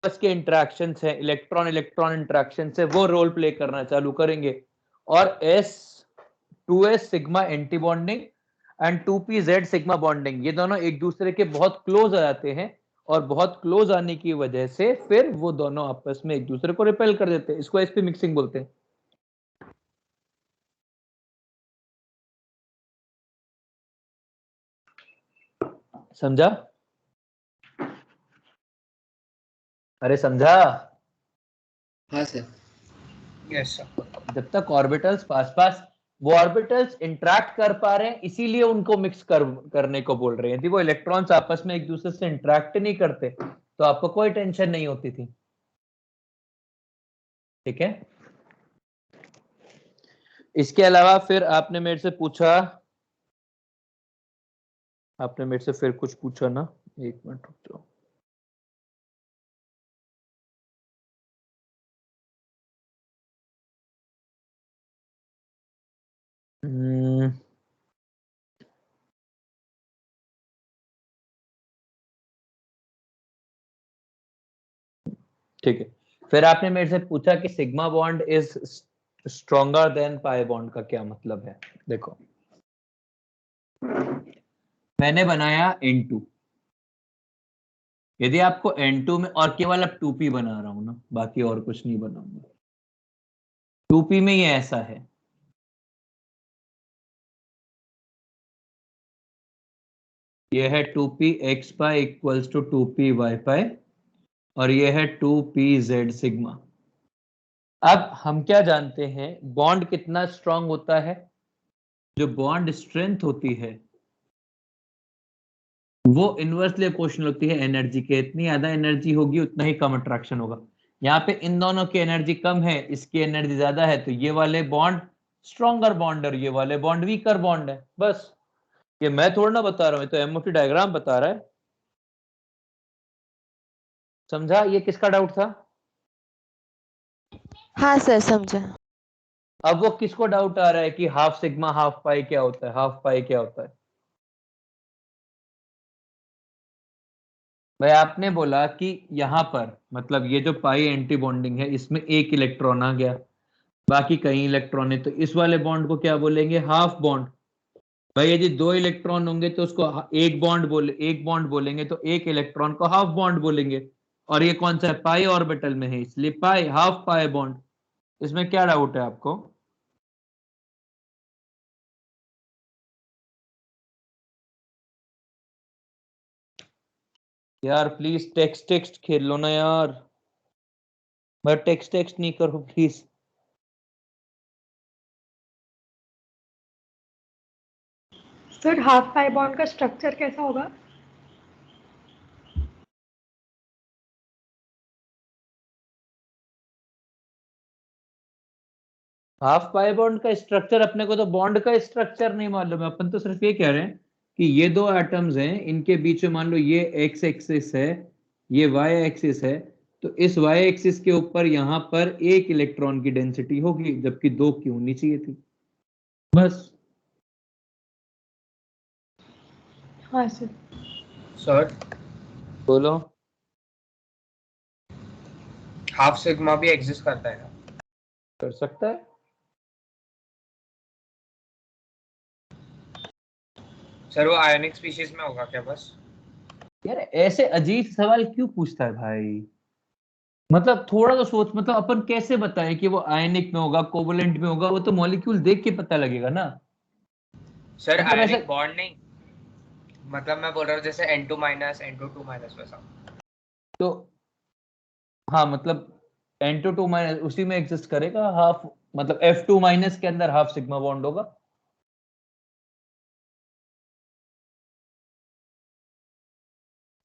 के इंटरेक्शन है, electron electron interaction है, वो रोल प्ले करना चालू करेंगे। और S2s sigma anti bonding and 2p-Z sigma bonding, ये दोनों एक दूसरे के बहुत क्लोज आ जाते हैं, और बहुत क्लोज आने की वजह से फिर वो दोनों आपस में एक दूसरे को रिपेल कर देते हैं। इसको sp मिक्सिंग बोलते हैं। समझा? अरे समझा? हाँ सर। Yes sir. जब तक ऑर्बिटल्स पास पास, वो ऑर्बिटल्स इंटरेक्ट कर पा रहे हैं इसीलिए उनको मिक्स करने को बोल रहे हैं। यदि वो इलेक्ट्रॉन्स आपस में एक दूसरे से इंटरेक्ट नहीं करते तो आपको कोई टेंशन नहीं होती थी। ठीक है। इसके अलावा फिर आपने मेरे से पूछा, आपने मेरे से फिर कुछ पूछा ना, एक मिनट रुक जाओ। ठीक है। फिर आपने मेरे से पूछा कि sigma bond is stronger than pi bond का क्या मतलब है। देखो, मैंने बनाया N2, यदि आपको N2 में, और केवल अब 2p बना रहा हूं ना, बाकी और कुछ नहीं बनाऊंगा। 2p में ये ऐसा है, ये है 2p x pi equals to 2p y pi, और ये है 2p-z सिग्मा। अब हम क्या जानते हैं, बॉन्ड कितना स्ट्रांग होता है? जो बॉन्ड स्ट्रेंथ होती है वो इनवर्सली प्रोपोर्शनल होती है एनर्जी के। इतनी ज्यादा एनर्जी होगी उतना ही कम अट्रैक्शन होगा। यहाँ पे इन दोनों की एनर्जी कम है, इसकी एनर्जी ज्यादा है, तो ये वाले बॉन्ड स्ट्रॉन्गर बॉन्ड और ये वाले बॉन्ड वीकर बॉन्ड है। बस, ये मैं थोड़ा ना बता रहा हूं, तो एमओटी डायग्राम बता रहा है। समझा? ये किसका डाउट था? हाँ सर समझा। अब वो किसको डाउट आ रहा है कि हाफ सिग्मा हाफ पाई क्या होता है, हाफ पाई क्या होता है? भाई आपने बोला कि यहां पर, मतलब ये जो पाई एंटी बॉन्डिंग है, इसमें एक इलेक्ट्रॉन आ गया, बाकी कई इलेक्ट्रॉन है, तो इस वाले बॉन्ड को क्या बोलेंगे? Half bond. भाई यदि दो इलेक्ट्रॉन होंगे तो उसको एक बॉन्ड बोलेंगे, तो एक इलेक्ट्रॉन को हाफ बॉन्ड बोलेंगे। और ये कौन सा है? पाई ऑर्बिटल में है, इसलिए पाई, हाफ पाई बॉन्ड। इसमें क्या डाउट है आपको? यार प्लीज टेक्स्ट टेक्स्ट खेल लो ना यार, मैं टेक्स्ट टेक्स्ट नहीं करो please. Sir half pi bond का स्ट्रक्चर कैसा होगा? हाफ पाई बॉन्ड का स्ट्रक्चर, अपने को तो बॉन्ड का स्ट्रक्चर नहीं मालूम है, अपन तो सिर्फ ये कह रहे हैं कि ये दो एटम्स हैं, इनके बीच में मान लो ये एक्स एक्सिस है, ये वाई एक्सिस है, तो इस वाई एक्सिस के ऊपर यहां पर एक इलेक्ट्रॉन की डेंसिटी होगी, जबकि दो क्यों होनी चाहिए थी। बस। हाँ सर। सर बोलो। हाफ सिग्मा भी एग्जिस्ट करता है ना? कर सकता है। सर वो आयोनिक स्पीशीज में होगा क्या बस? यार ऐसे अजीब सवाल क्यों पूछता है भाई? मतलब थोड़ा तो सोच, मतलब अपन कैसे बताएं कि वो आयनिक में होगा, कोवलेंट में होगा? वो तो मॉलिक्यूल देख के पता लगेगा ना। सर मतलब ऐसे आयोनिक बॉन्ड नहीं, मतलब मैं बोल रहा हूँ जैसे N2 माइनस N2 2 माइनस वैसा। तो हाँ, मतलब N2 2 माइनस उसी में एग्जिस्ट करेगा हाफ, मतलब F2 माइनस के अंदर हाफ सिग्मा बॉन्ड होगा।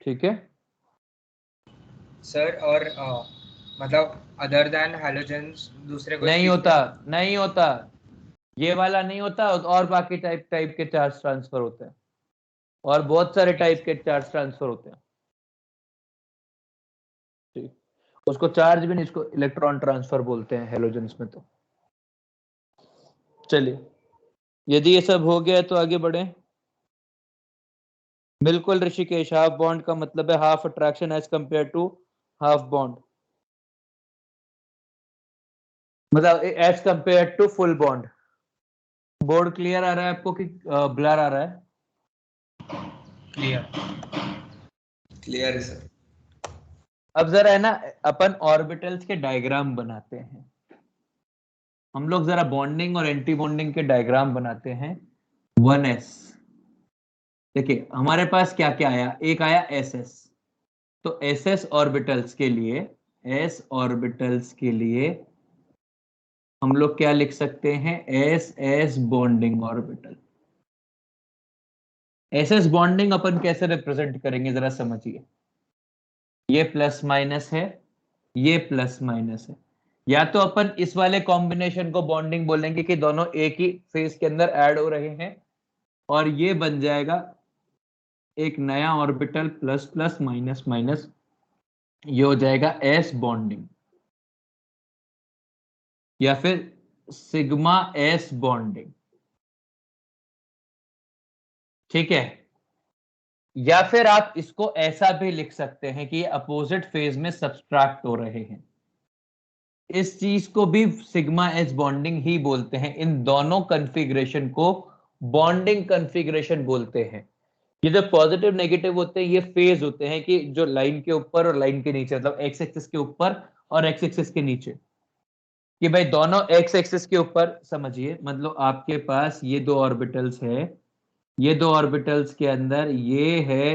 ठीक है। सर और मतलब अदर देन हैलोजेंस दूसरे कोई नहीं स्पीशीज? होता, नहीं होता, ये वाला नहीं होता, और बाकी टाइप टाइप के चार्ज ट्रांसफर होते हैं, और बहुत सारे टाइप के चार्ज ट्रांसफर होते हैं। ठीक, उसको चार्ज भी नहीं, इसको इलेक्ट्रॉन ट्रांसफर बोलते हैं हेलोजेंस में। तो चलिए, यदि ये सब हो गया तो आगे बढ़े। बिल्कुल ऋषिकेश, हाफ बॉन्ड का मतलब है half attraction as compare to half bond, मतलब as compare to full bond. Board clear आ रहा है आपको कि ब्लर आ रहा है? क्लियर। क्लियर है सर। अब जरा है ना अपन ऑर्बिटल्स के डायग्राम बनाते हैं। हम लोग जरा बॉन्डिंग और एंटी बॉन्डिंग के डायग्राम बनाते हैं। 1s, देखिए हमारे पास क्या क्या आया, एक आया SS, तो SS ऑर्बिटल्स के लिए, S ऑर्बिटल्स के लिए हम लोग क्या लिख सकते हैं, SS bonding orbital. SS bonding अपन कैसे रिप्रेजेंट करेंगे जरा समझिए। ये प्लस माइनस है, ये प्लस माइनस है, या तो अपन इस वाले कॉम्बिनेशन को बॉन्डिंग बोलेंगे कि दोनों एक ही फेज के अंदर ऐड हो रहे हैं, और ये बन जाएगा एक नया orbital plus plus minus minus, ये हो जाएगा S बॉन्डिंग, या फिर सिग्मा S बॉन्डिंग। ठीक है, या फिर आप इसको ऐसा भी लिख सकते हैं कि ये अपोजिट फेज में सब्सट्रैक्ट हो रहे हैं, इस चीज को भी सिग्मा एस बॉन्डिंग ही बोलते हैं। इन दोनों कॉन्फ़िगरेशन को बॉन्डिंग कॉन्फ़िगरेशन बोलते हैं। ये जो पॉजिटिव नेगेटिव होते हैं ये फेज होते हैं कि जो लाइन के ऊपर और लाइन के नीचे, मतलब एक्स एक्सिस के ऊपर और एक्स एक्सिस के नीचे, कि भाई दोनों एक्स एक्सिस के ऊपर समझिए, मतलब आपके पास ये दो ऑर्बिटल्स है, ये दो ऑर्बिटल्स के अंदर ये है,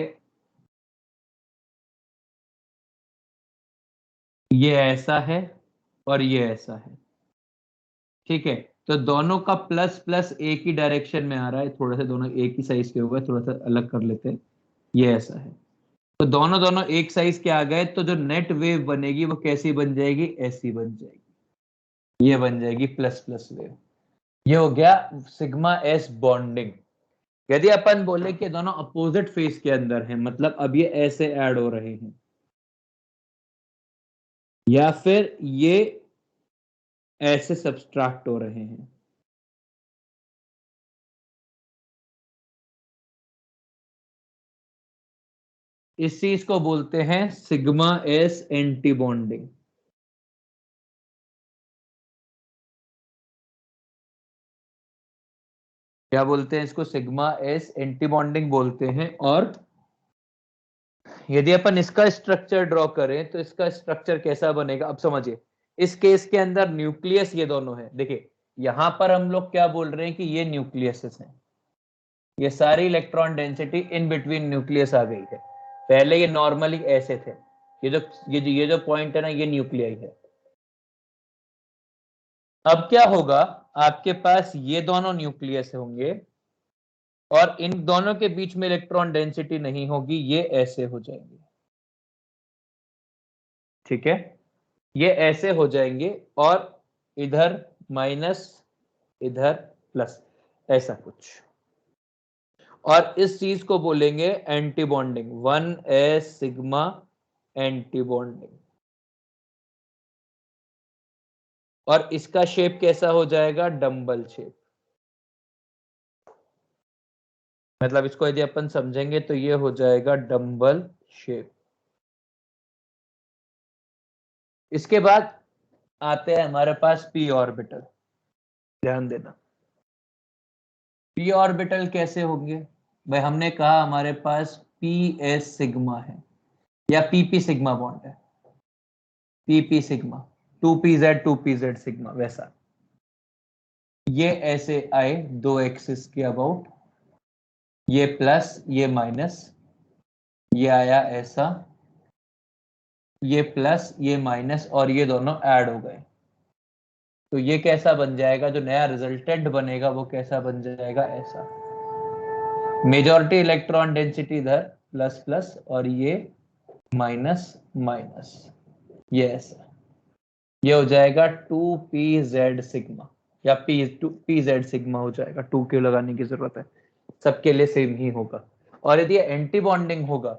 ये ऐसा है और ये ऐसा है। ठीक है, तो दोनों का प्लस प्लस एक ही डायरेक्शन में आ रहा है, थोड़ा सा दोनों एक ही साइज के हो गए, थोड़ा सा अलग कर लेते हैं, ये ऐसा है। तो दोनों दोनों एक साइज के आ गए, तो जो नेट वेव बनेगी वो कैसी बन जाएगी, ऐसी बन जाएगी, ये बन जाएगी प्लस प्लस वेव। ये हो गया सिग्मा एस बॉन्डिंग। यदि अपन बोले कि दोनों अपोजिट फेज के अंदर हैं, मतलब अब ये ऐसे ऐड हो रहे हैं, या फिर ये ऐसे सब्सट्रैक्ट हो रहे हैं, इस चीज को बोलते हैं सिग्मा एस एंटी बॉन्डिंग। क्या बोलते हैं इसको, सिग्मा एस एंटी बॉन्डिंग बोलते हैं। और यदि अपन इसका स्ट्रक्चर ड्रॉ करें तो इसका स्ट्रक्चर कैसा बनेगा, अब समझिए। इस केस के अंदर न्यूक्लियस ये दोनों है, देखिए यहां पर हम लोग क्या बोल रहे हैं कि ये न्यूक्लियस है, ये सारी electron density in between nucleus आ गई है। पहले ये नॉर्मली ऐसे थे, ये जो पॉइंट है ना, ये न्यूक्लियाई है। अब क्या होगा, आपके पास ये दोनों न्यूक्लियस होंगे और इन दोनों के बीच में इलेक्ट्रॉन डेंसिटी नहीं होगी, ये ऐसे हो जाएंगे। ठीक है, ये ऐसे हो जाएंगे और इधर माइनस, इधर प्लस, ऐसा कुछ। और इस चीज को बोलेंगे anti bonding, 1s sigma anti bonding. और इसका शेप कैसा हो जाएगा, डंबल शेप। मतलब इसको यदि अपन समझेंगे तो ये हो जाएगा डंबल शेप। इसके बाद आते हैं हमारे पास p ऑर्बिटल। ध्यान देना, p ऑर्बिटल कैसे होंगे भाई, हमने कहा हमारे पास ps सिग्मा है या pp सिग्मा बॉन्ड है, pp सिग्मा, 2pz सिग्मा, वैसा ये ऐसे आए दो एक्सिस के अबाउट, ये प्लस ये माइनस, ये आया ऐसा, ये प्लस ये माइनस, और ये दोनों ऐड हो गए। तो ये कैसा बन जाएगा, जो नया रिजल्टेंट बनेगा वो कैसा बन जाएगा, ऐसा। मेजॉरिटी इलेक्ट्रॉन डेंसिटी इधर प्लस प्लस और ये माइनस माइनस, ये ऐसा। ये हो जाएगा 2pz सिग्मा, या pz सिग्मा हो जाएगा, 2 क्यों लगाने की जरूरत है, सबके लिए सेम ही होगा। और यदि एंटी बॉन्डिंग होगा,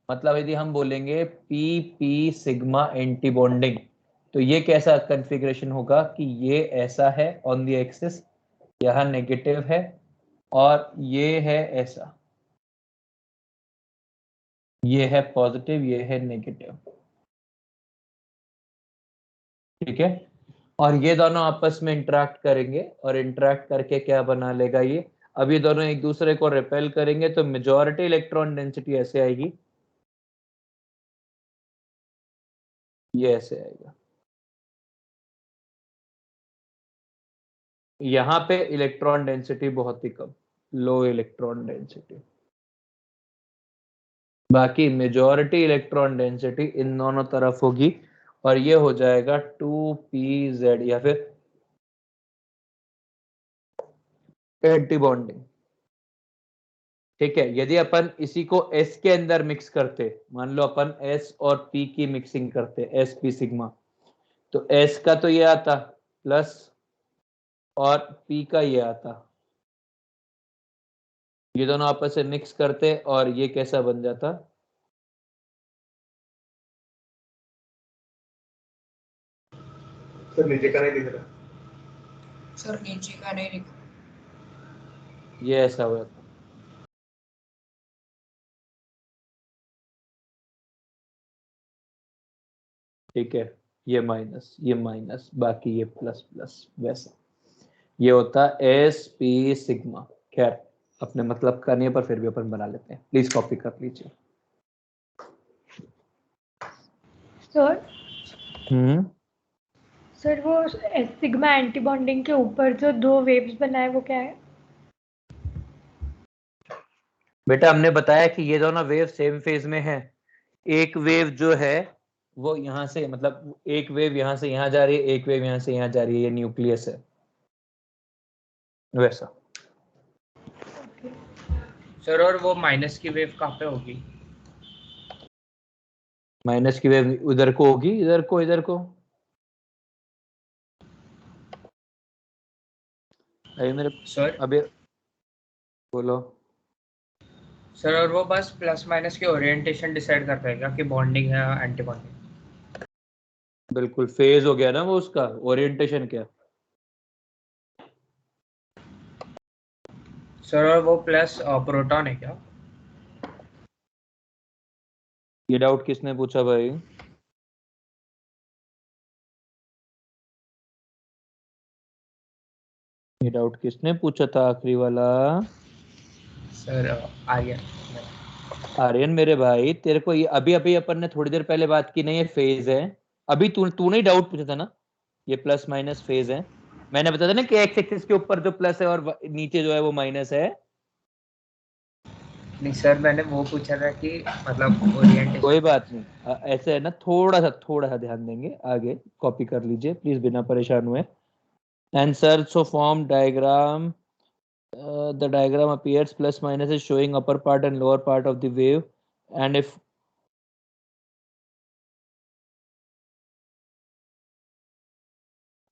मतलब यदि हम बोलेंगे pp सिग्मा एंटी बॉन्डिंग, तो ये कैसा कॉन्फ़िगरेशन होगा कि ये ऐसा है ऑन द एक्सिस, यह नेगेटिव है, और ये है ऐसा, ये है पॉजिटिव, ये है नेगेटिव। ठीक है, और ये दोनों आपस में इंटरेक्ट करेंगे और इंटरेक्ट करके क्या बना लेगा ये, अब ये दोनों एक दूसरे को रिपेल करेंगे तो मेजॉरिटी इलेक्ट्रॉन डेंसिटी ऐसे आएगी, ये ऐसे आएगा। यहाँ पे इलेक्ट्रॉन डेंसिटी बहुत ही कम, लो इलेक्ट्रॉन डेंसिटी, बाकी मेजॉरिटी इलेक्ट्रॉन डेंसिटी इन दोनों तरफ होगी और ये हो जाएगा 2pz या फिर एंटी बॉन्डिंग। ठीक है, यदि अपन इसी को S के अंदर मिक्स करते, मान लो अपन S और P की मिक्सिंग करते, SP सिग्मा, तो S का तो ये आता प्लस और P का ये आता, ये दोनों आपस से मिक्स करते और ये कैसा बन जाता, सर नीचे का नहीं दिख रहा। सर नीचे का नहीं लिखा। ये ऐसा हो जाता। ठीक है, ये माइनस बाकी ये प्लस प्लस, वैसा ये होता एस पी सिग्मा। खैर अपने मतलब का नहीं है, पर फिर भी अपन बना लेते हैं, प्लीज कॉपी कर लीजिए। सर हम्म, सर वो सिग्मा एंटी बॉन्डिंग के ऊपर जो दो वेव्स बनाए वो क्या है? बेटा हमने बताया कि ये दोनों वेव सेम फेज में है, एक वेव जो है वो यहां से, मतलब एक वेव यहां से यहां जा रही है, एक वेव यहां से यहां जा रही है, ये न्यूक्लियस है वैसा। सर और वो माइनस की वेव कहाँ पे होगी? माइनस की वेव उधर को होगी, इधर को अभी मेरे, सर अभी बोलो। सर और वो बस प्लस माइनस की ओरिएंटेशन डिसाइड करता है क्या कि बॉन्डिंग है या एंटी बॉन्डिंग? बिल्कुल फेज हो गया ना वो, उसका ओरिएंटेशन क्या। सर और वो प्लस प्रोटॉन है क्या? ये डाउट किसने पूछा भाई? ये डाउट किसने पूछा था आखिरी वाला? सर आर्यन। आर्यन मेरे भाई, तेरे को ये अभी अभी अपन ने थोड़ी देर पहले बात की नहीं, ये फेज है। अभी तूने ही डाउट पूछा था ना, ये प्लस माइनस फेज है। मैंने बताया था ना कि एक्स एक्सिस के ऊपर जो प्लस है और नीचे जो है वो माइनस है। नहीं सर, मैंने वो पूछा था कि मतलब ओरिएंटेशन। कोई बात नहीं, ऐसे है ना, थोड़ा सा ध्यान देंगे आगे, कॉपी कर लीजिए प्लीज बिना परेशान हुए। Answer so form diagram, the diagram appears plus minus is showing upper part and lower part of the wave, and if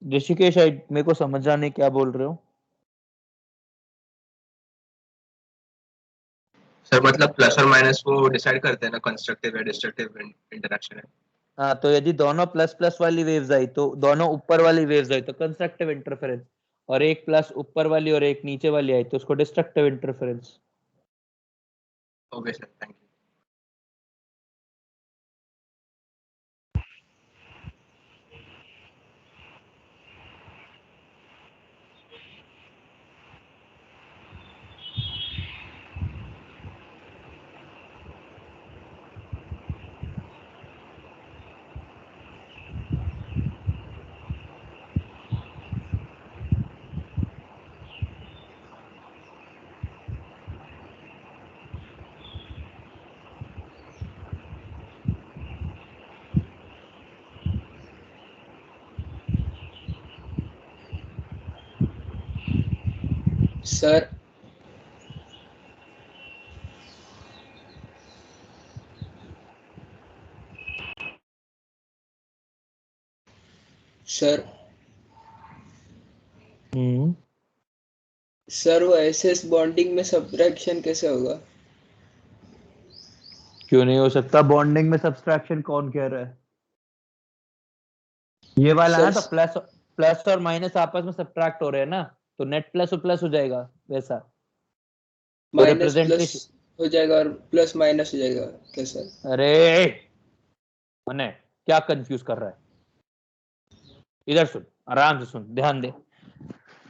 Rishikesh मेरे को समझा नहीं क्या बोल रहे हो। सर मतलब प्लस और माइनस वो डिसाइड करते हैं ना, कंस्ट्रक्टिव या डिस्ट्रक्टिव इंटरेक्शन है। हाँ, तो यदि दोनों प्लस प्लस वाली वेव्स आई तो दोनों ऊपर वाली वेव्स आई तो कंस्ट्रक्टिव इंटरफेरेंस, और एक प्लस ऊपर वाली और एक नीचे वाली आई तो उसको destructive interference. Okay sir, thank you. Sir sir sir वो एसएस बॉन्डिंग में सब्ट्रैक्शन कैसे होगा? क्यों नहीं हो सकता बॉन्डिंग में सब्सट्रैक्शन, कौन कह रहा है? ये वाला ना, सर तो प्लस प्लस और माइनस आपस में सब्ट्रैक्ट हो रहे हैं ना, तो नेट प्लस और प्लस हो जाएगा वैसा, तो माइनस प्लस रिप्रेजेंटेशन। हो जाएगा और प्लस माइनस हो जाएगा क्या सर? अरे मने क्या कंफ्यूज कर रहा है? इधर सुन, आराम से सुन, ध्यान दे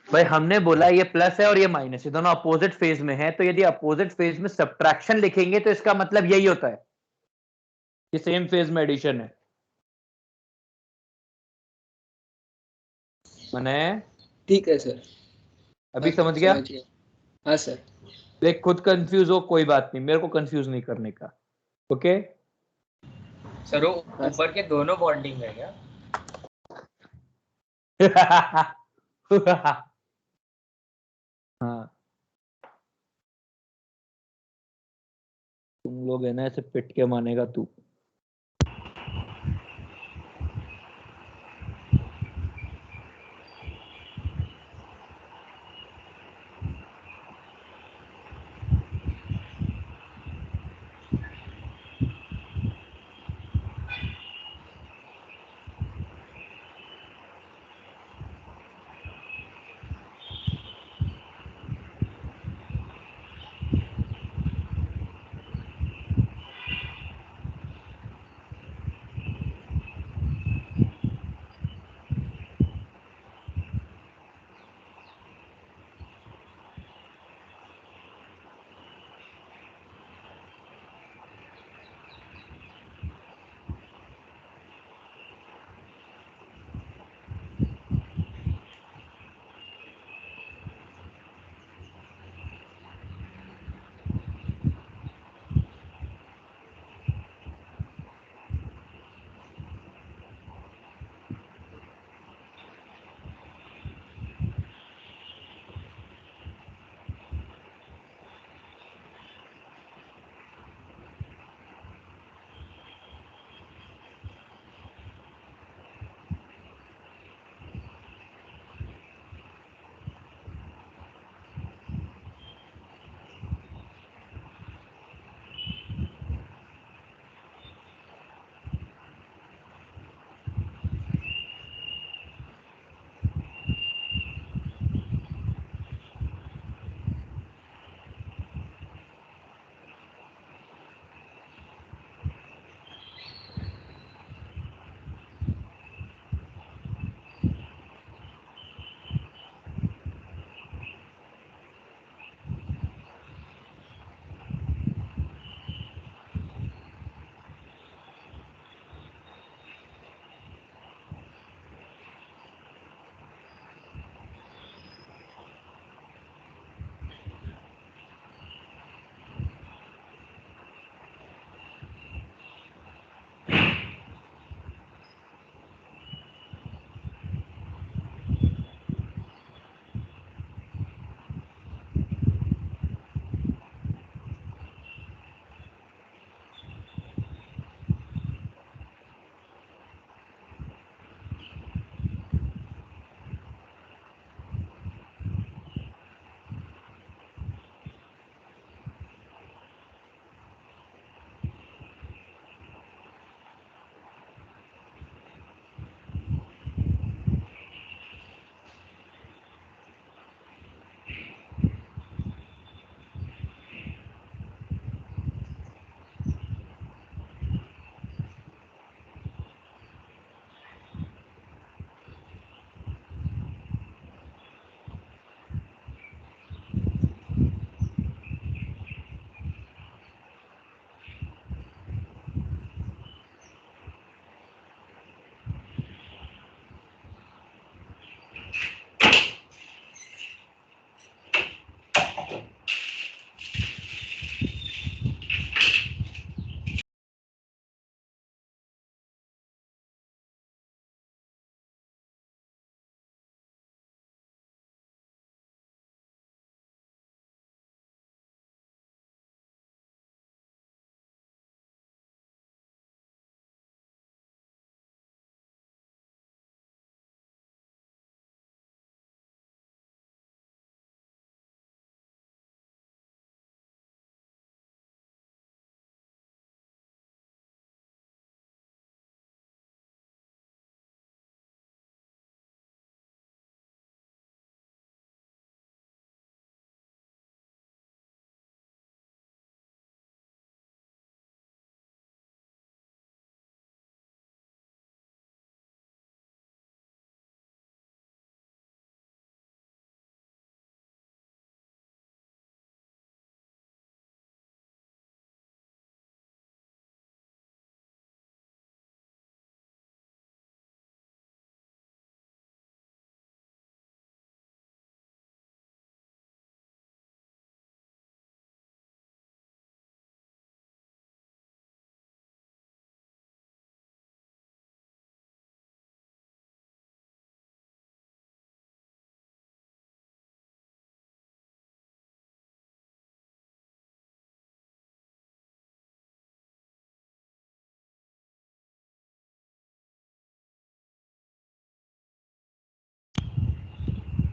भाई। हमने बोला ये प्लस है और ये माइनस है, दोनों अपोजिट फेज में है, तो यदि अपोजिट फेज में सब्ट्रैक्शन लिखेंगे तो इसका मतलब यही होता है कि सेम फेज में एडिशन है। मने ठीक है सर। अभी समझ गया? हाँ सर। देख, खुद कंफ्यूज हो कोई बात नहीं, मेरे को कंफ्यूज नहीं करने का। ओके सर वो ऊपर के दोनों बॉन्डिंग है क्या? हाँ, तुम लोग है ना ऐसे पिट के मानेगा तू।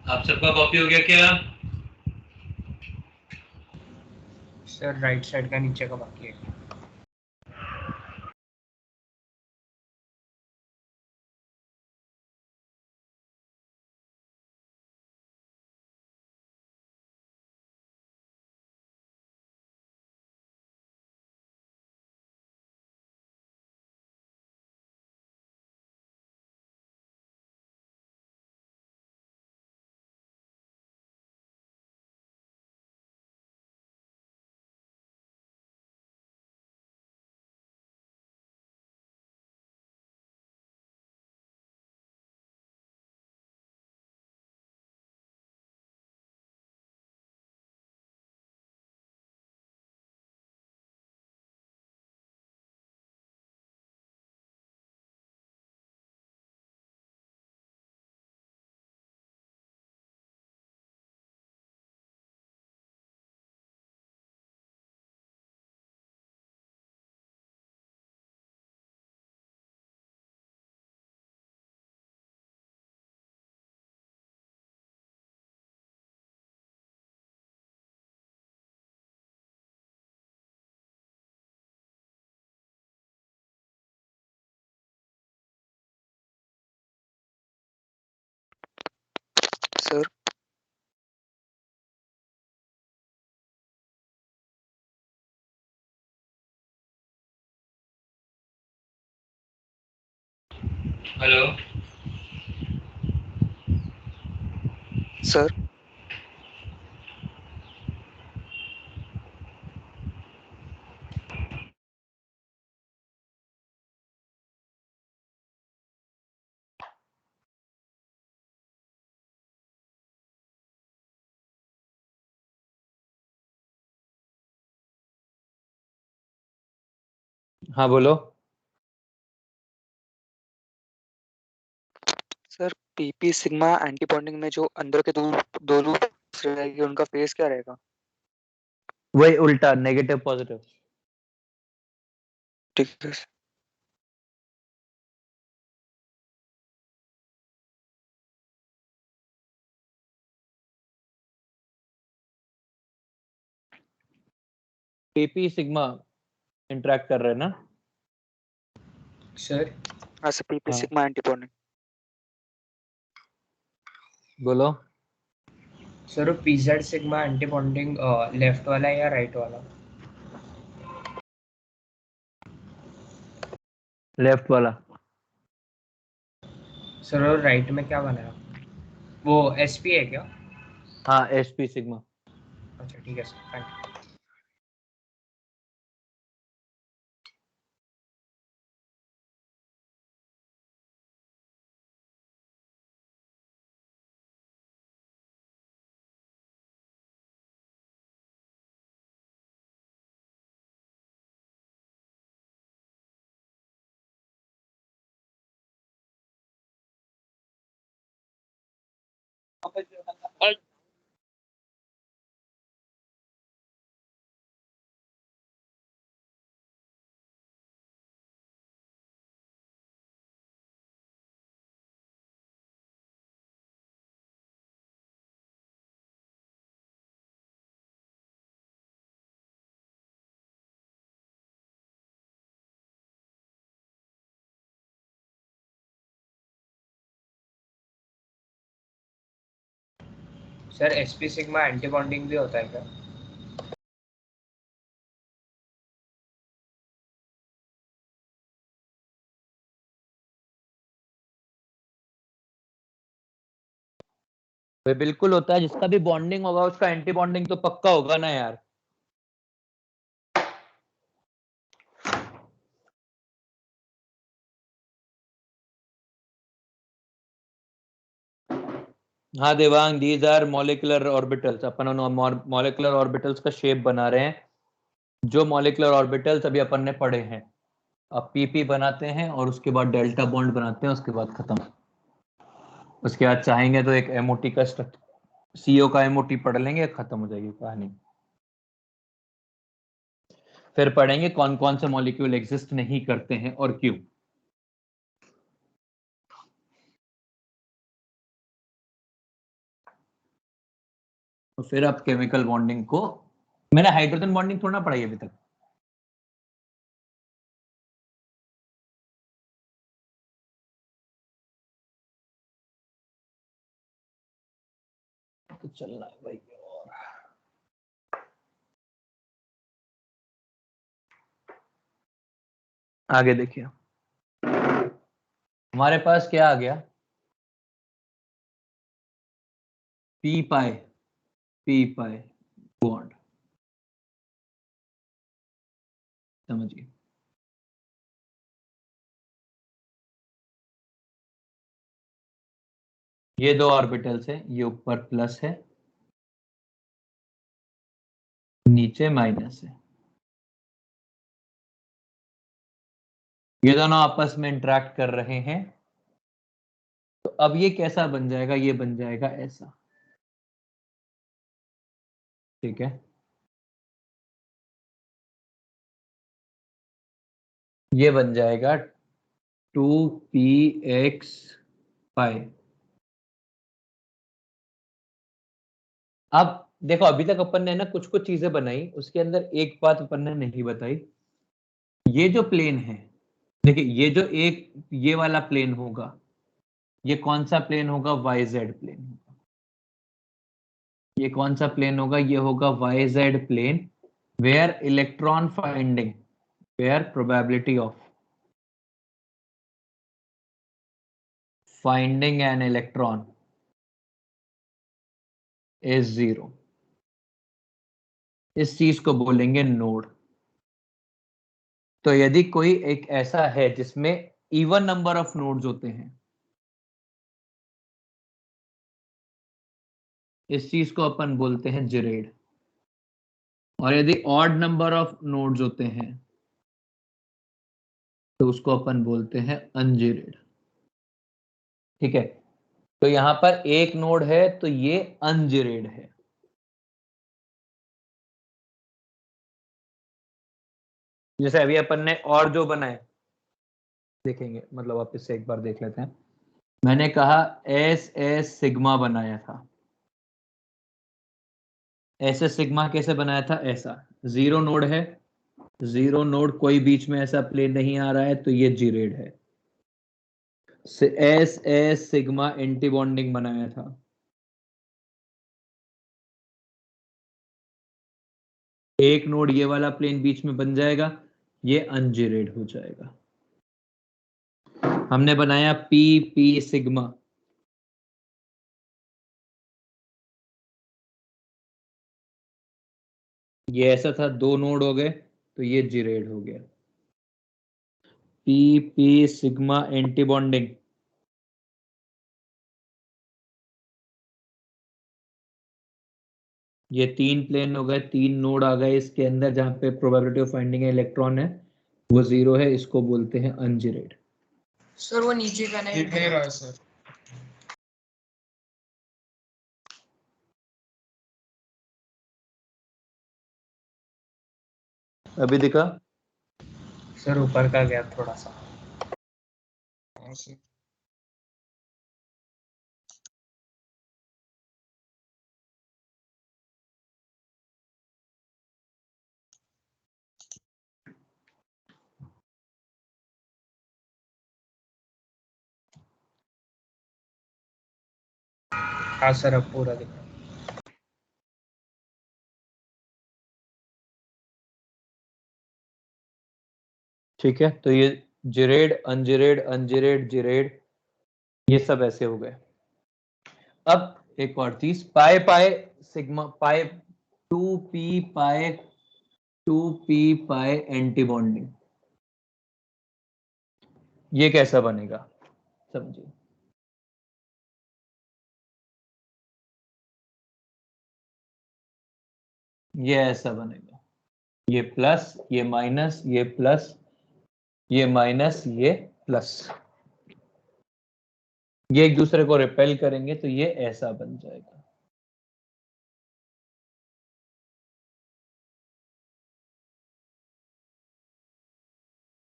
आप सबका कॉपी हो गया क्या? सर राइट साइड का नीचे का बाकी है। सर हेलो सर हाँ बोलो। Sir PP sigma anti bonding में जो अंदर के दो लूप रहेगी उनका फेस क्या रहेगा? वही उल्टा, नेगेटिव पॉजिटिव। ठीक है सर। पीपी सिग्मा इंटरेक्ट कर रहे हैं ना? सर हाँ सर, पीपी हाँ सिग्मा एंटी बॉन्डिंग। बोलो। Sir PZ sigma anti bonding left वाला है या राइट वाला? लेफ्ट वाला। सर और राइट में क्या बनाया? वो एसपी है क्या? हाँ एसपी सिग्मा। अच्छा ठीक है sir, thank you. Sir SP sigma anti bonding भी होता है क्या? वे बिल्कुल होता है, जिसका भी बॉन्डिंग होगा उसका एंटी बॉन्डिंग तो पक्का होगा ना यार। हाँ Devang, these are molecular orbitals. अपन मॉलिक्यूलर ऑर्बिटल्स का शेप बना रहे हैं। जो मॉलिक्यूलर ऑर्बिटल्स अभी अपन ने पढ़े हैं, अब पीपी बनाते हैं और उसके बाद डेल्टा बॉन्ड बनाते हैं, उसके बाद खत्म। उसके बाद चाहेंगे तो एक एमओटी का स्ट्रक्चर, सीओ का एमओटी पढ़ लेंगे, खत्म हो जाएगी कहानी। फिर पढ़ेंगे कौन कौन से मॉलिक्यूल एग्जिस्ट नहीं करते हैं और क्यों। तो फिर आप केमिकल बॉन्डिंग को, मैंने हाइड्रोजन बॉन्डिंग थोड़ा ना पढ़ाई अभी तक। तो चलना है भाई। और आगे देखिए, हमारे पास क्या आ गया, पी पाई बॉन्ड, समझिए। ये दो ऑर्बिटल्स है, ये ऊपर प्लस है, नीचे माइनस है। ये दोनों आपस में इंटरेक्ट कर रहे हैं। तो अब ये कैसा बन जाएगा, ये बन जाएगा ऐसा, ठीक है। ये बन जाएगा 2px पाई। अब देखो, अभी तक अपन ने ना कुछ कुछ चीजें बनाई, उसके अंदर एक बात अपन ने नहीं बताई। ये जो प्लेन है, देखिए ये जो एक ये वाला प्लेन होगा, ये कौन सा प्लेन होगा, YZ प्लेन होगा। ये कौन सा प्लेन होगा, ये होगा YZ plane, where electron finding, where probability of finding an electron is 0। इस चीज को बोलेंगे नोड। तो यदि कोई एक ऐसा है जिसमें इवन नंबर ऑफ नोड्स होते हैं, इस चीज को अपन बोलते हैं जिरेड। और यदि ऑड नंबर ऑफ नोड्स होते हैं तो उसको अपन बोलते हैं अनजिरेड, ठीक है। तो यहां पर एक नोड है तो ये अनजिरेड है। जैसे अभी अपन ने और जो बनाए देखेंगे, मतलब वापस से एक बार देख लेते हैं। मैंने कहा एस सिग्मा बनाया था। एस सिग्मा कैसे बनाया था, ऐसा 0 नोड है, 0 नोड, कोई बीच में ऐसा प्लेन नहीं आ रहा है, तो ये जीरेड है। एस सिग्मा एंटी बॉन्डिंग बनाया था। एक नोड ये वाला प्लेन बीच में बन जाएगा, ये अनजीरेड हो जाएगा। हमने बनाया पी सिग्मा, ये ऐसा था, 2 नोड हो गए तो ये जीरेड हो गया। पी सिग्मा एंटी बॉन्डिंग, ये 3 प्लेन हो गए, 3 नोड आ गए इसके अंदर, जहां पे प्रोबेबिलिटी ऑफ फाइंडिंग इलेक्ट्रॉन है वो 0 है, इसको बोलते हैं अनजीरेड। सर वो नीचे का नहीं दिख नहीं रहा है सर। अभी दिखा, सर ऊपर का गया थोड़ा सा। हाँ सर। हाँ सर अब पूरा दिखा। ठीक है। तो ये जिरेड अनजिरेड अनजिरेड जिरेड, ये सब ऐसे हो गए। अब एक और चीज, पाए पाए सिग्मा पाए 2p पाए एंटी बॉन्डिंग, ये कैसा बनेगा समझिए। ये ऐसा बनेगा, ये प्लस, ये माइनस, ये प्लस, ये माइनस, ये प्लस, ये एक दूसरे को रिपेल करेंगे तो ये ऐसा बन जाएगा।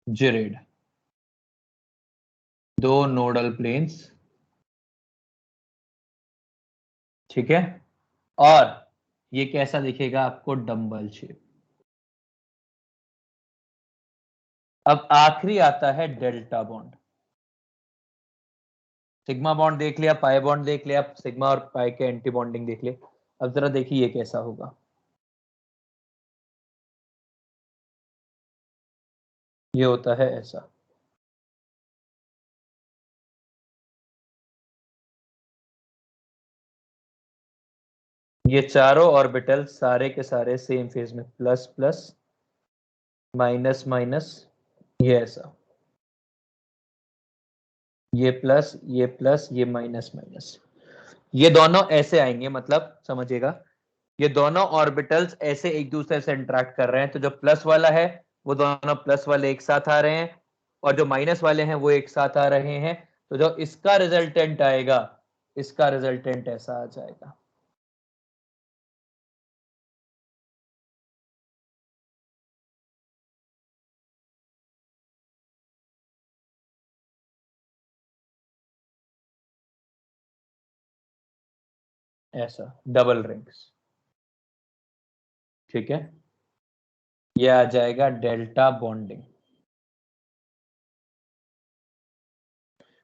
जिरेड, 2 नोडल प्लेन्स, ठीक है। और ये कैसा दिखेगा आपको? Dumbbell shape. अब आखिरी आता है डेल्टा बॉन्ड। सिग्मा बॉन्ड देख लिया, पाई बॉन्ड देख लिया, सिग्मा और पाई के एंटी बॉन्डिंग देख लिया। अब जरा देखिए ये कैसा होगा। ये होता है ऐसा। ये चारों ऑर्बिटल सारे के सारे सेम फेज में, प्लस प्लस माइनस माइनस, ये ऐसा, ये प्लस ये माइनस माइनस, ये दोनों ऐसे आएंगे। मतलब समझिएगा, ये दोनों ऑर्बिटल्स ऐसे एक दूसरे से इंटरेक्ट कर रहे हैं, तो जो प्लस वाला है वो दोनों प्लस वाले एक साथ आ रहे हैं, और जो माइनस वाले हैं वो एक साथ आ रहे हैं। तो जो इसका रिजल्टेंट आएगा, इसका रिजल्टेंट ऐसा आ जाएगा। ऐसा डबल रिंग्स। ठीक है, ये आ जाएगा डेल्टा बॉन्डिंग।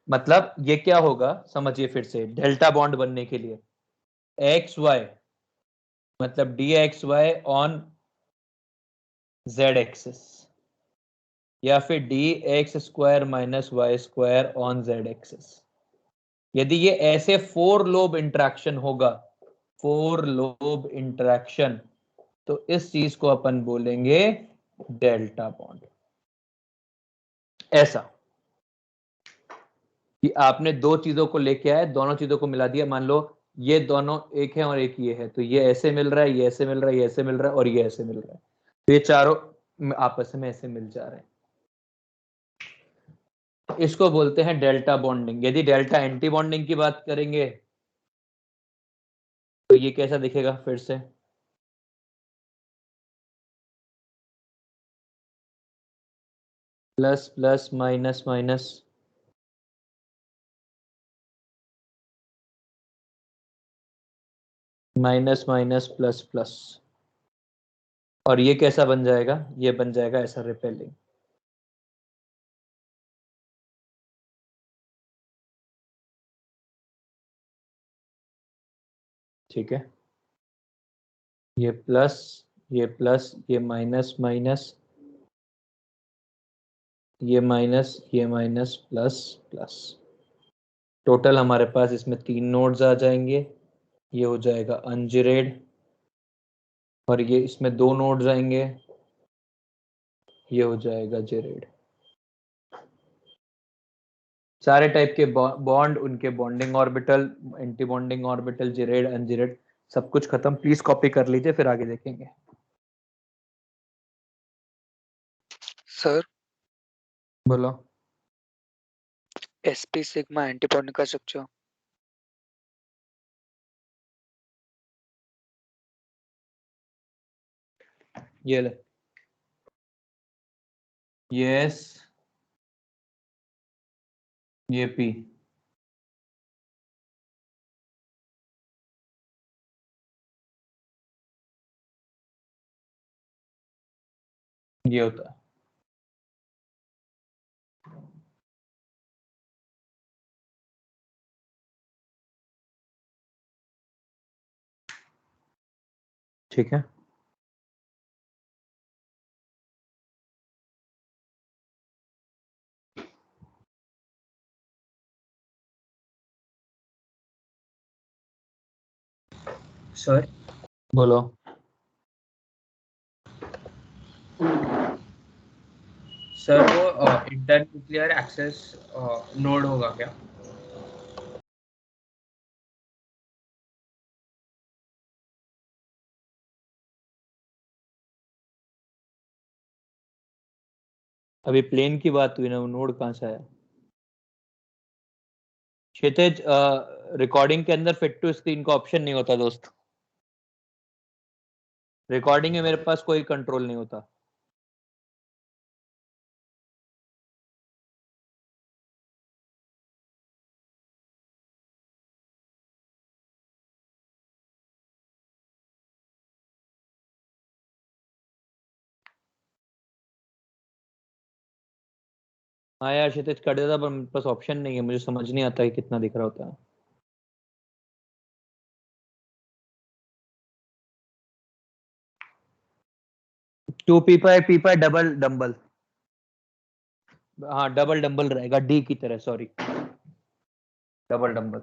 मतलब ये क्या होगा समझिए फिर से, डेल्टा बॉन्ड बनने के लिए एक्स वाई मतलब d x y on z axis, या फिर d x square minus y square on z axis. यदि ये ऐसे फोर लोब इंटरेक्शन होगा, फोर लोब इंटरेक्शन, तो इस चीज को अपन बोलेंगे डेल्टा बॉन्ड। ऐसा कि आपने दो चीजों को लेके आए, दोनों चीजों को मिला दिया। मान लो ये दोनों एक है और एक ये है, तो ये ऐसे मिल रहा है, ये ऐसे मिल रहा है, ये ऐसे मिल रहा है, और ये ऐसे मिल रहा है, तो ये चारों आपस में ऐसे मिल जा रहे हैं। इसको बोलते हैं डेल्टा बॉन्डिंग। यदि डेल्टा एंटी बॉन्डिंग की बात करेंगे तो ये कैसा दिखेगा फिर से? Plus plus minus minus, minus minus plus plus, और ये कैसा बन जाएगा? ये बन जाएगा ऐसा रिपेलिंग। ठीक है, ये प्लस ये माइनस माइनस, ये माइनस प्लस प्लस। टोटल हमारे पास इसमें 3 नोड्स आ जाएंगे। ये हो जाएगा अनजिरेड, और ये इसमें 2 नोड्स आएंगे, ये हो जाएगा जेरेड। सारे टाइप के बॉन्ड, उनके bonding orbital, anti bonding orbital, जेरेड अनजेरेड, सब कुछ खत्म। प्लीज कॉपी कर लीजिए, फिर आगे देखेंगे। सर बोलो। sp सिग्मा एंटीबॉन्डिंग का स्ट्रक्चर। ये ले, यस, ये पी, ये होता है। ठीक है, सर बोलो। सर वो इंटर न्यूक्लियर एक्सेस नोड होगा क्या? अभी प्लेन की बात हुई ना, वो नोड कहाँ से आया? क्षितिज, रिकॉर्डिंग के अंदर फिट टू स्क्रीन का ऑप्शन नहीं होता दोस्त। रिकॉर्डिंग में मेरे पास कोई कंट्रोल नहीं होता। हाँ यार क्षितिज कर देता, पर मेरे पास ऑप्शन नहीं है, मुझे समझ नहीं आता है कितना दिख रहा होता है। Two p pi double dumbbell. हाँ डबल डंबल रहेगा, डी की तरह, सॉरी, डबल डंबल।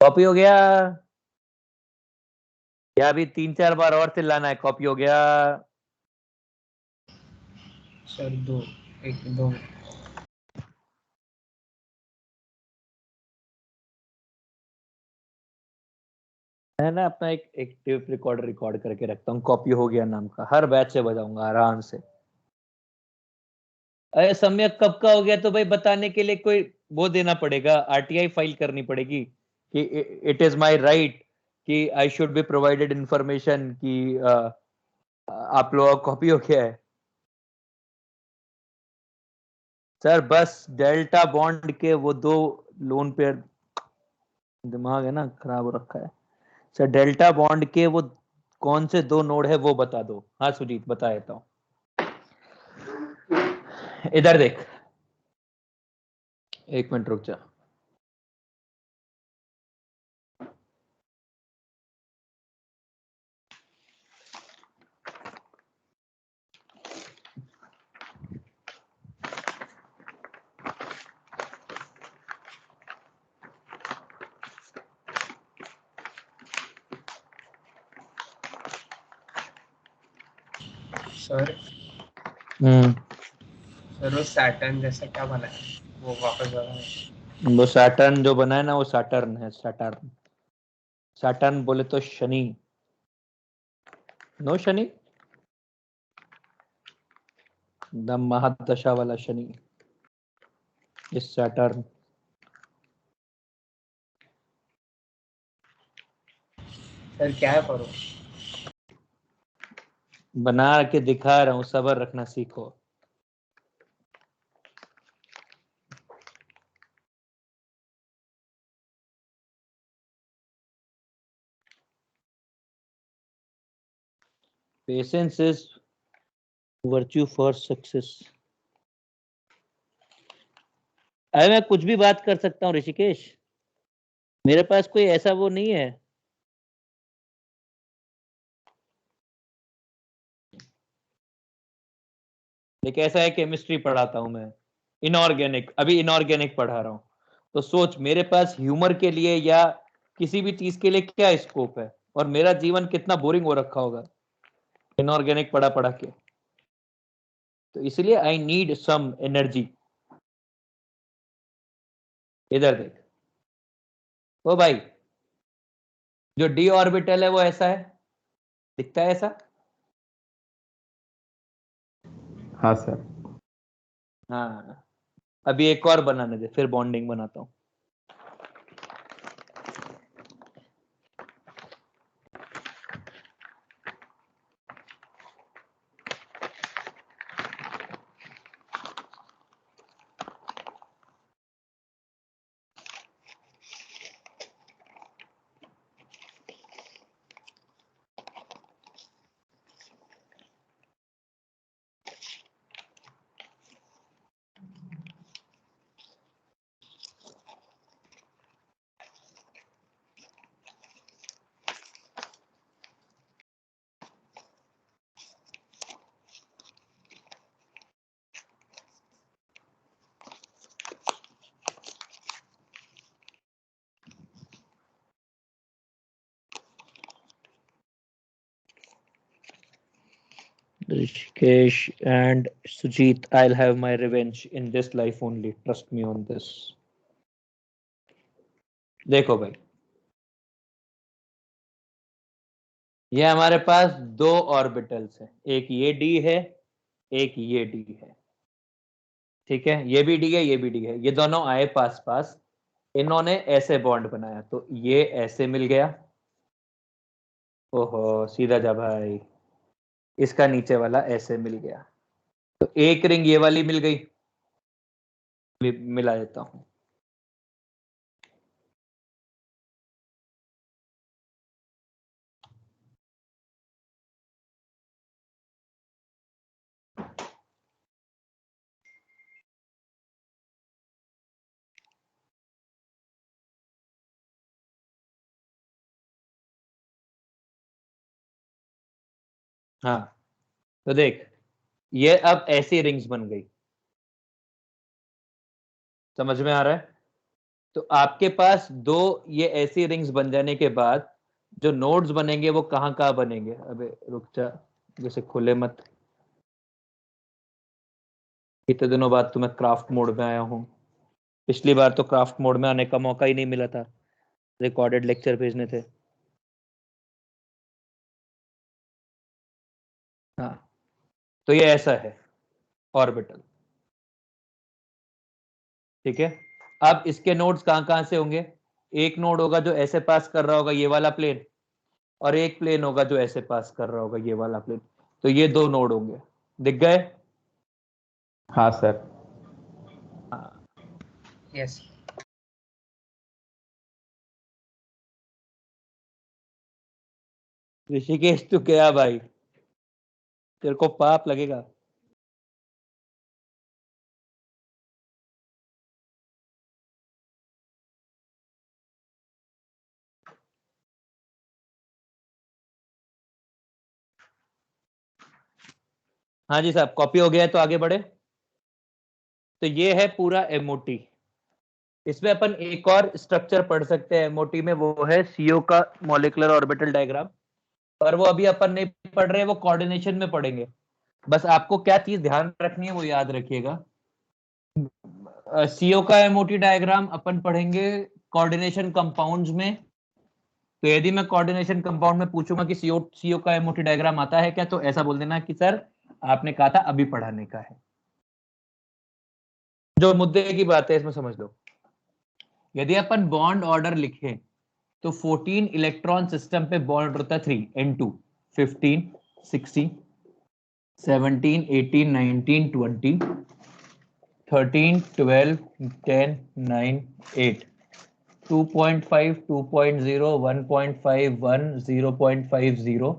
कॉपी हो गया या अभी 3-4 बार और चिल्लाना है? कॉपी हो गया? सर 2 है ना, अपना एक टेप रिकॉर्ड करके रखता हूँ, कॉपी हो गया नाम का, हर बैच से बजाऊंगा आराम से। अरे सम्यक कब का हो गया तो भाई बताने के लिए कोई वो देना पड़ेगा, आरटीआई फाइल करनी पड़ेगी कि इट इज माय राइट कि I should be provided information कि आप लोगों का कॉपी हो गया है। सर बस डेल्टा बॉन्ड के वो 2 लोन पेयर, दिमाग है ना खराब हो रखा है सर। डेल्टा बॉन्ड के वो कौन से 2 नोड है वो बता दो। हाँ सुजीत बता देता हूं, इधर देख, 1 मिनट रुक जा। सर वो सैटर्न जैसा क्या बना है वो वापस बना? वो सैटर्न जो बना है ना, वो सैटर्न है। सैटर्न, सैटर्न बोले तो शनि, नो शनि, द महादशा वाला शनि, इस सैटर्न। सर क्या करो? बना के दिखा रहा हूं, सब्र रखना सीखो। Patience is virtue for success. अरे मैं कुछ भी बात कर सकता हूँ ऋषिकेश, मेरे पास कोई ऐसा वो नहीं है। एक ऐसा है, केमिस्ट्री पढ़ाता हूं मैं, इनऑर्गेनिक, अभी इनऑर्गेनिक पढ़ा रहा हूं, तो सोच मेरे पास ह्यूमर के लिए या किसी भी चीज के लिए क्या स्कोप है, और मेरा जीवन कितना बोरिंग हो रखा होगा इनऑर्गेनिक पढ़ा पढ़ा के। तो इसलिए आई नीड सम एनर्जी। इधर देख ओ भाई, जो d ऑर्बिटल है वो ऐसा है, दिखता है ऐसा? हाँ सर। हाँ, अभी एक और बनाने दे, फिर बॉन्डिंग बनाता हूं। Rishikesh and Sujit, I'll have my revenge in this life only. Trust me on this. देखो भाई, ये हमारे पास दो ऑर्बिटल्स हैं, एक ये d है, एक ये d है, ठीक है? ये भी d है, ये भी d है, ये दोनों आए पास पास, इन्होंने ऐसे बॉन्ड बनाया, तो ये ऐसे मिल गया। ओहो, सीधा जा भाई, इसका नीचे वाला ऐसे मिल गया, तो एक रिंग ये वाली मिल गई, मिला देता हूं। हाँ, तो देख, ये अब ऐसी रिंग्स बन गई, समझ में आ रहा है? तो आपके पास दो ये ऐसी रिंग्स बन जाने के बाद जो नोड्स बनेंगे वो कहाँ कहाँ बनेंगे? अबे रुक जा, जैसे खुले मत, इतने दिनों बाद तो मैं क्राफ्ट मोड में आया हूँ, पिछली बार तो क्राफ्ट मोड में आने का मौका ही नहीं मिला था, रिकॉर्डेड लेक्चर भेजने थे। हाँ, तो ये ऐसा है ऑर्बिटल, ठीक है? अब इसके नोड्स कहाँ कहाँ से होंगे? एक नोड होगा जो ऐसे पास कर रहा होगा ये वाला प्लेन, और एक प्लेन होगा जो ऐसे पास कर रहा होगा ये वाला प्लेन, तो ये दो नोड होंगे, दिख गए? हाँ सर। यस। ऋषिकेश तू क्या भाई, तेरे को पाप लगेगा। हाँ जी साहब, कॉपी हो गया है तो आगे बढ़े। तो ये है पूरा एमओटी, इसमें अपन एक और स्ट्रक्चर पढ़ सकते हैं एमओटी में, वो है सीओ का मॉलिक्यूलर ऑर्बिटल डायग्राम, पर वो अभी अपन नहीं पढ़ रहे, वो कोऑर्डिनेशन में पढ़ेंगे। बस आपको क्या चीज ध्यान रखनी है वो याद रखिएगा, सीओ का एमओटी डायग्राम अपन पढ़ेंगे कोऑर्डिनेशन कंपाउंड्स में। तो यदि मैं कोऑर्डिनेशन कंपाउंड में पूछूंगा कि सीओ का एमओटी डायग्राम आता है क्या, तो ऐसा बोल देना कि सर आपने कहा था अभी पढ़ाने का है। जो मुद्दे की बात है इसमें समझ लो, यदि अपन बॉन्ड ऑर्डर लिखें तो 14 इलेक्ट्रॉन सिस्टम पे बॉन्ड होता है 3 N2, 15, 16, 17, 18, 19, 20, 13, 12, 10, 9, 8, 2.5, 2.0, 1.51, 0.50,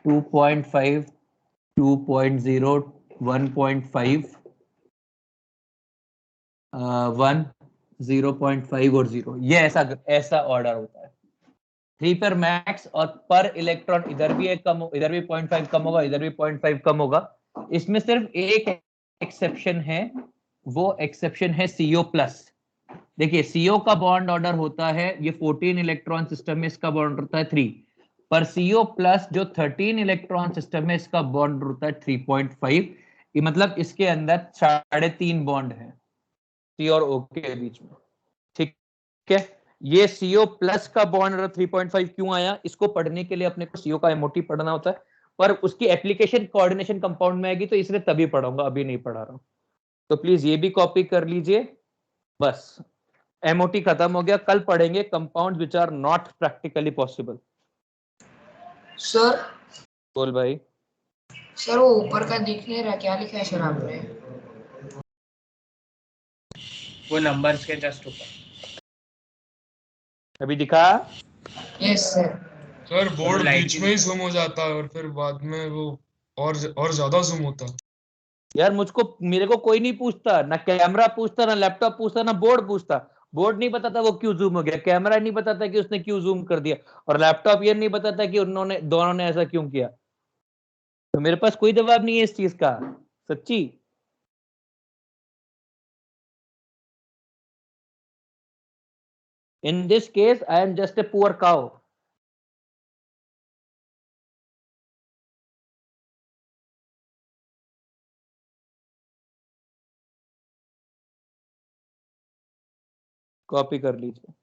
2.5, 2.0, 1.5, 1, 0.5 और 0, ये ऐसा ऑर्डर होता है। 3 पर मैक्स, और पर इलेक्ट्रॉन इधर भी एक कम, इधर भी 0.5 कम होगा, इधर भी 0.5 कम होगा। इसमें सिर्फ एक एक्सेप्शन है, वो एक्सेप्शन है CO प्लस। देखिए CO का बॉन्ड ऑर्डर होता है, ये 14 इलेक्ट्रॉन सिस्टम में इसका बॉन्ड होता है 3, पर CO प्लस जो 13 इलेक्ट्रॉन सिस्टम में इसका बॉन्ड होता है 3.5, ये मतलब इसके अंदर 3.5 बॉन्ड है C और O के बीच में, ठीक है? ये CO प्लस का बॉन्ड 3.5 क्यों आया, इसको पढ़ने के लिए अपने को CO का MOT पढ़ना होता है, पर उसकी एप्लीकेशन कोऑर्डिनेशन कंपाउंड में आएगी तो इसलिए तभी पढ़ाऊंगा, अभी नहीं पढ़ा रहा हूं। तो प्लीज ये भी कॉपी कर लीजिए। बस MOT खत्म हो गया, कल पढ़ेंगे compound which are not practically possible. Sir बोल भाई। सर वो ऊपर का दिख नहीं रहा, क्या लिखा है सर आपने? वो नंबर्स के जस्ट ऊपर। अभी दिखा? Yes sir. Sir board light बीच की- में ही जूम हो जाता है और फिर बाद में वो और ज्यादा जूम होता है। यार मेरे को कोई नहीं पूछता, ना कैमरा पूछता, ना लैपटॉप पूछता, ना बोर्ड पूछता। बोर्ड नहीं बताता वो क्यों जूम हो गया, कैमरा नहीं बताता कि उसने क्यों जूम कर दिया, और लैपटॉप ये नहीं बताता कि उन्होंने दोनों ने ऐसा क्यों किया। तो मेरे पास कोई जवाब नहीं है इस चीज का, सच्ची। In this case, I am just a poor cow. Copy कर लीजिए।